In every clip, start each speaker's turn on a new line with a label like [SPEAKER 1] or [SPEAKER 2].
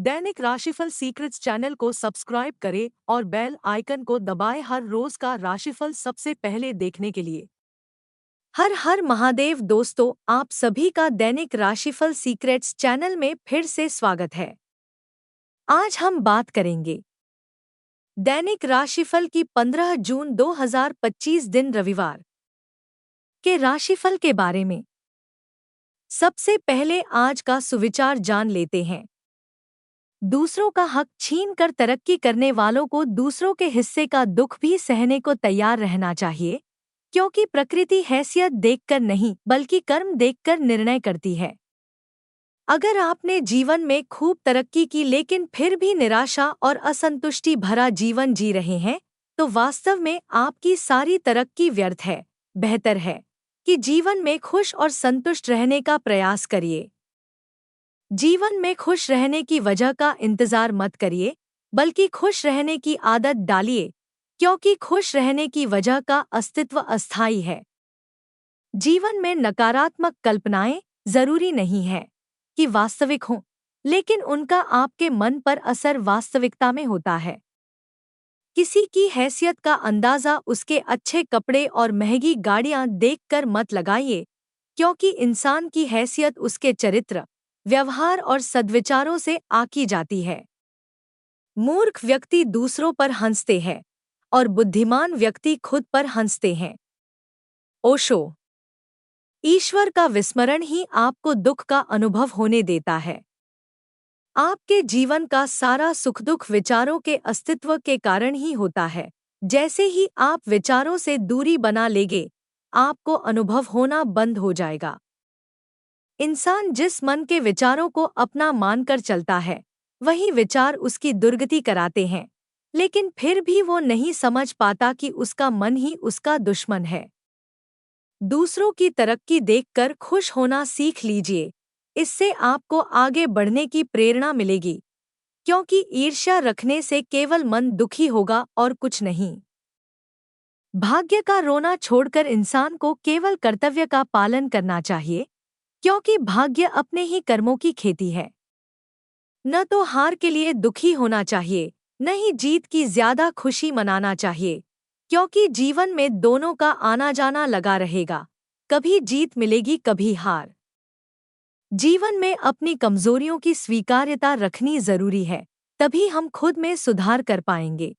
[SPEAKER 1] दैनिक राशिफल secrets channel को subscribe करें और बेल आइकन को दबाएं हर रोज का राशिफल सबसे पहले देखने के लिए। हर हर महादेव दोस्तों, आप सभी का दैनिक राशिफल सीक्रेट्स चैनल में फिर से स्वागत है। आज हम बात करेंगे दैनिक राशिफल की 15 जून 2025 दिन रविवार के राशिफल के बारे में। सबसे पहले आज का सुविचार जान लेते हैं। दूसरों का हक छीनकर तरक्की करने वालों को दूसरों के हिस्से का दुख भी सहने को तैयार रहना चाहिए, क्योंकि प्रकृति हैसियत देखकर नहीं बल्कि कर्म देखकर निर्णय करती है। अगर आपने जीवन में खूब तरक्की की लेकिन फिर भी निराशा और असंतुष्टि भरा जीवन जी रहे हैं, तो वास्तव में आपकी सारी तरक्की व्यर्थ है। बेहतर है कि जीवन में खुश और संतुष्ट रहने का प्रयास करिए। जीवन में खुश रहने की वजह का इंतजार मत करिए, बल्कि खुश रहने की आदत डालिए, क्योंकि खुश रहने की वजह का अस्तित्व अस्थायी है। जीवन में नकारात्मक कल्पनाएं जरूरी नहीं है कि वास्तविक हों, लेकिन उनका आपके मन पर असर वास्तविकता में होता है। किसी की हैसियत का अंदाजा उसके अच्छे कपड़े और महंगी गाड़ियां देखकर मत लगाइए, क्योंकि इंसान की हैसियत उसके चरित्र, व्यवहार और सद्विचारों से आकी जाती है। मूर्ख व्यक्ति दूसरों पर हंसते हैं और बुद्धिमान व्यक्ति खुद पर हंसते हैं। ओशो। ईश्वर का विस्मरण ही आपको दुख का अनुभव होने देता है। आपके जीवन का सारा सुख दुख विचारों के अस्तित्व के कारण ही होता है। जैसे ही आप विचारों से दूरी बना लेंगे, आपको अनुभव होना बंद हो जाएगा। इंसान जिस मन के विचारों को अपना मानकर चलता है, वही विचार उसकी दुर्गति कराते हैं, लेकिन फिर भी वो नहीं समझ पाता कि उसका मन ही उसका दुश्मन है। दूसरों की तरक्की देखकर खुश होना सीख लीजिए, इससे आपको आगे बढ़ने की प्रेरणा मिलेगी, क्योंकि ईर्ष्या रखने से केवल मन दुखी होगा और कुछ नहीं। भाग्य का रोना छोड़कर इंसान को केवल कर्तव्य का पालन करना चाहिए, क्योंकि भाग्य अपने ही कर्मों की खेती है। न तो हार के लिए दुखी होना चाहिए, न ही जीत की ज्यादा खुशी मनाना चाहिए, क्योंकि जीवन में दोनों का आना जाना लगा रहेगा। कभी जीत मिलेगी, कभी हार। जीवन में अपनी कमजोरियों की स्वीकार्यता रखनी जरूरी है, तभी हम खुद में सुधार कर पाएंगे।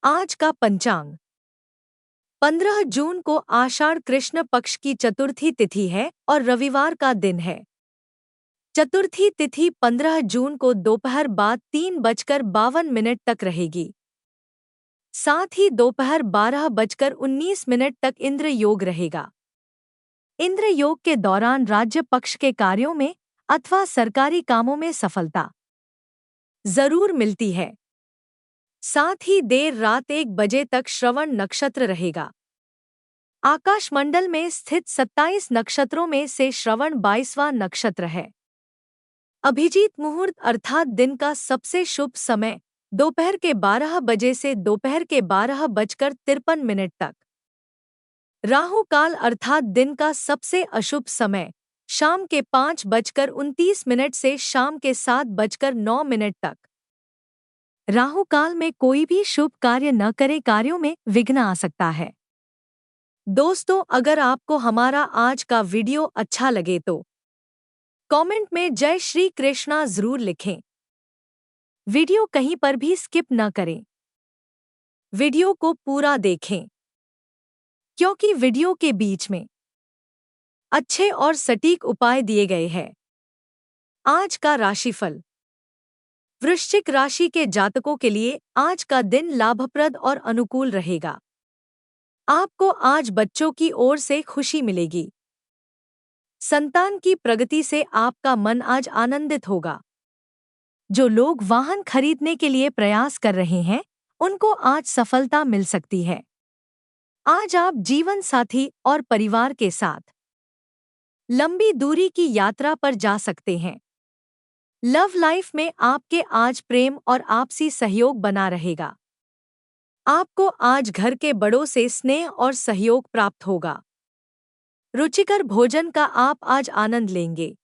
[SPEAKER 1] आज का पंचांग। 15 जून को आषाढ़ कृष्ण पक्ष की चतुर्थी तिथि है और रविवार का दिन है। चतुर्थी तिथि 15 जून को दोपहर बाद 3:52 तक रहेगी। साथ ही दोपहर 12:19 तक इंद्र योग रहेगा। इंद्र योग के दौरान राज्य पक्ष के कार्यों में अथवा सरकारी कामों में सफलता जरूर मिलती है। साथ ही देर रात 1 बजे तक श्रवण नक्षत्र रहेगा। आकाशमंडल में स्थित 27 नक्षत्रों में से श्रवण 22वां नक्षत्र है। अभिजीत मुहूर्त अर्थात दिन का सबसे शुभ समय दोपहर के 12 बजे से दोपहर के 12:53 तक। राहु काल अर्थात दिन का सबसे अशुभ समय शाम के 5:29 से शाम के 7:09 तक। राहु काल में कोई भी शुभ कार्य न करे, कार्यों में विघ्न आ सकता है। दोस्तों, अगर आपको हमारा आज का वीडियो अच्छा लगे तो कमेंट में जय श्री कृष्णा जरूर लिखें। वीडियो कहीं पर भी स्किप न करें। वीडियो को पूरा देखें, क्योंकि वीडियो के बीच में अच्छे और सटीक उपाय दिए गए हैं। आज का राशिफल। वृश्चिक राशि के जातकों के लिए आज का दिन लाभप्रद और अनुकूल रहेगा। आपको आज बच्चों की ओर से खुशी मिलेगी। संतान की प्रगति से आपका मन आज आनंदित होगा। जो लोग वाहन खरीदने के लिए प्रयास कर रहे हैं, उनको आज सफलता मिल सकती है। आज आप जीवन साथी और परिवार के साथ लंबी दूरी की यात्रा पर जा सकते हैं। लव लाइफ में आपके आज प्रेम और आपसी सहयोग बना रहेगा। आपको आज घर के बड़ों से स्नेह और सहयोग प्राप्त होगा। रुचिकर भोजन का आप आज आनंद लेंगे।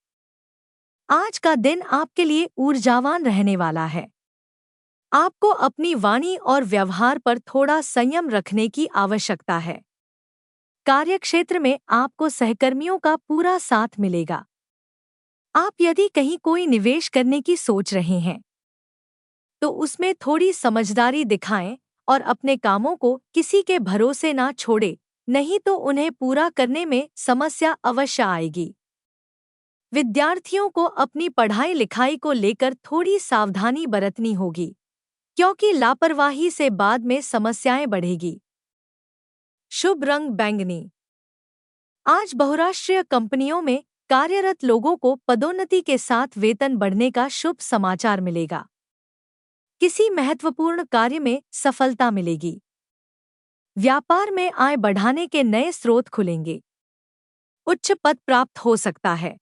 [SPEAKER 1] आज का दिन आपके लिए ऊर्जावान रहने वाला है। आपको अपनी वाणी और व्यवहार पर थोड़ा संयम रखने की आवश्यकता है। कार्यक्षेत्र में आपको सहकर्मियों का पूरा साथ मिलेगा। आप यदि कहीं कोई निवेश करने की सोच रहे हैं, तो उसमें थोड़ी समझदारी दिखाएं और अपने कामों को किसी के भरोसे ना छोड़ें, नहीं तो उन्हें पूरा करने में समस्या अवश्य आएगी। विद्यार्थियों को अपनी पढ़ाई लिखाई को लेकर थोड़ी सावधानी बरतनी होगी, क्योंकि लापरवाही से बाद में समस्याएं बढ़ेगी। शुभ रंग बैंगनी। आज बहुराष्ट्रीय कंपनियों में कार्यरत लोगों को पदोन्नति के साथ वेतन बढ़ने का शुभ समाचार मिलेगा। किसी महत्वपूर्ण कार्य में सफलता मिलेगी। व्यापार में आय बढ़ाने के नए स्रोत खुलेंगे। उच्च पद प्राप्त हो सकता है।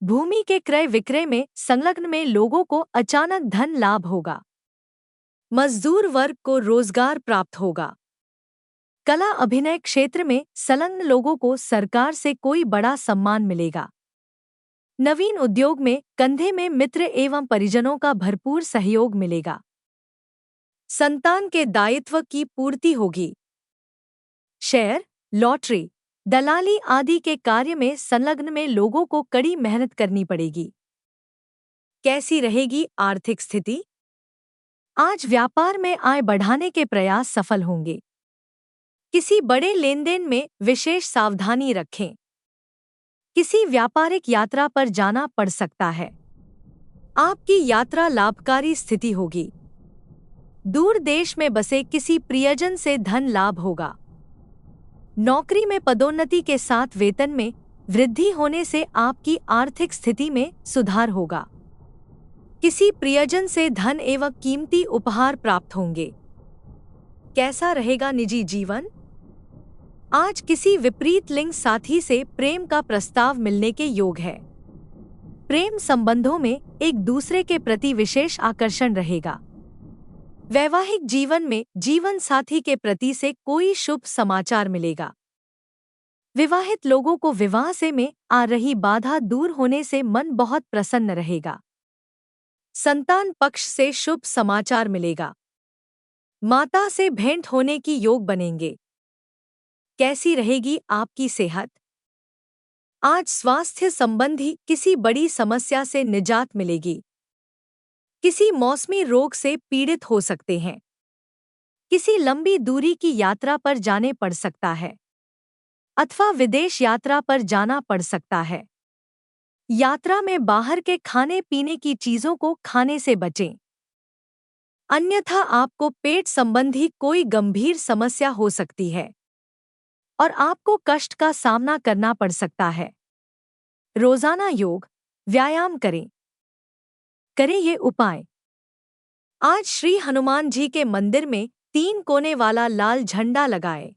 [SPEAKER 1] भूमि के क्रय विक्रय में संलग्न में लोगों को अचानक धन लाभ होगा। मजदूर वर्ग को रोजगार प्राप्त होगा। कला अभिनय क्षेत्र में संलग्न लोगों को सरकार से कोई बड़ा सम्मान मिलेगा। नवीन उद्योग में कंधे में मित्र एवं परिजनों का भरपूर सहयोग मिलेगा। संतान के दायित्व की पूर्ति होगी। शेयर, लॉटरी, दलाली आदि के कार्य में संलग्न में लोगों को कड़ी मेहनत करनी पड़ेगी। कैसी रहेगी आर्थिक स्थिति? आज व्यापार में आय बढ़ाने के प्रयास सफल होंगे। किसी बड़े लेनदेन में विशेष सावधानी रखें। किसी व्यापारिक यात्रा पर जाना पड़ सकता है। आपकी यात्रा लाभकारी स्थिति होगी। दूर देश में बसे किसी प्रियजन से धन लाभ होगा। नौकरी में पदोन्नति के साथ वेतन में वृद्धि होने से आपकी आर्थिक स्थिति में सुधार होगा। किसी प्रियजन से धन एवं कीमती उपहार प्राप्त होंगे। कैसा रहेगा निजी जीवन? आज किसी विपरीत लिंग साथी से प्रेम का प्रस्ताव मिलने के योग है। प्रेम संबंधों में एक दूसरे के प्रति विशेष आकर्षण रहेगा। वैवाहिक जीवन में जीवन साथी के प्रति से कोई शुभ समाचार मिलेगा। विवाहित लोगों को विवाह से में आ रही बाधा दूर होने से मन बहुत प्रसन्न रहेगा। संतान पक्ष से शुभ समाचार मिलेगा। माता से भेंट होने की योग बनेंगे। कैसी रहेगी आपकी सेहत? आज स्वास्थ्य संबंधी किसी बड़ी समस्या से निजात मिलेगी। किसी मौसमी रोग से पीड़ित हो सकते हैं। किसी लंबी दूरी की यात्रा पर जाने पड़ सकता है अथवा विदेश यात्रा पर जाना पड़ सकता है। यात्रा में बाहर के खाने पीने की चीजों को खाने से बचें, अन्यथा आपको पेट संबंधी कोई गंभीर समस्या हो सकती है और आपको कष्ट का सामना करना पड़ सकता है। रोजाना योग, व्यायाम करें ये उपाय। आज श्री हनुमान जी के मंदिर में 3 कोने वाला लाल झंडा लगाएं।